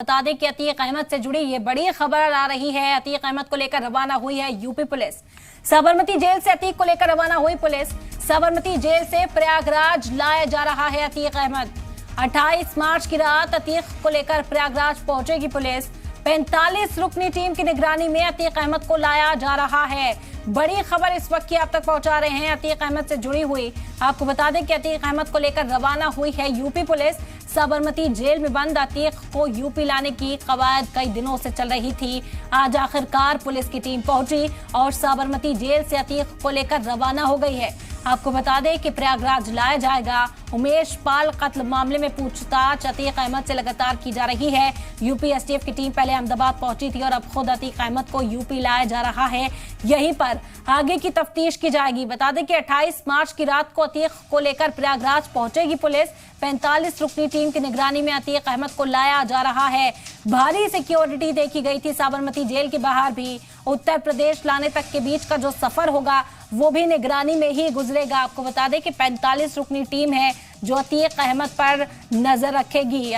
बता दें कि अतीक अहमद से जुड़ी ये बड़ी खबर आ रही है। अतीक अहमद को लेकर रवाना हुई है यूपी पुलिस। साबरमती जेल से अतीक को लेकर रवाना हुई पुलिस। साबरमती जेल से प्रयागराज लाया जा रहा है अतीक अहमद। 28 मार्च की रात अतीक को लेकर प्रयागराज पहुंचेगी पुलिस। 45 रुकनी टीम की निगरानी में अतीक अहमद को लाया जा रहा है। बड़ी खबर इस वक्त की आप तक पहुंचा रहे हैं अतीक अहमद से जुड़ी हुई। आपको बता दें कि अतीक अहमद को लेकर रवाना हुई है यूपी पुलिस। साबरमती जेल में बंद अतीक को यूपी लाने की कवायद कई दिनों से चल रही थी। आज आखिरकार पुलिस की टीम पहुंची और साबरमती जेल से अतीक को लेकर रवाना हो गई है। आपको बता दें कि प्रयागराज लाया जाएगा। उमेश पाल कत्ल मामले में पूछताछ अतीक अहमद से लगातार की जा रही है। यूपी एसटीएफ की टीम पहले अहमदाबाद पहुंची थी और अब खुद अतीक अहमद को यूपी लाया जा रहा है। यहीं पर आगे की तफ्तीश की जाएगी। बता दें कि 28 मार्च की रात को अतीक को लेकर प्रयागराज पहुंचेगी पुलिस। 45 रुकनी टीम की निगरानी में अतीक अहमद को लाया जा रहा है। भारी सिक्योरिटी देखी गई थी साबरमती जेल के बाहर भी। उत्तर प्रदेश लाने तक के बीच का जो सफर होगा वो भी निगरानी में ही गुजरेगा। आपको बता दें कि 45 रुकनी टीम है जो अतीक अहमद पर नजर रखेगी।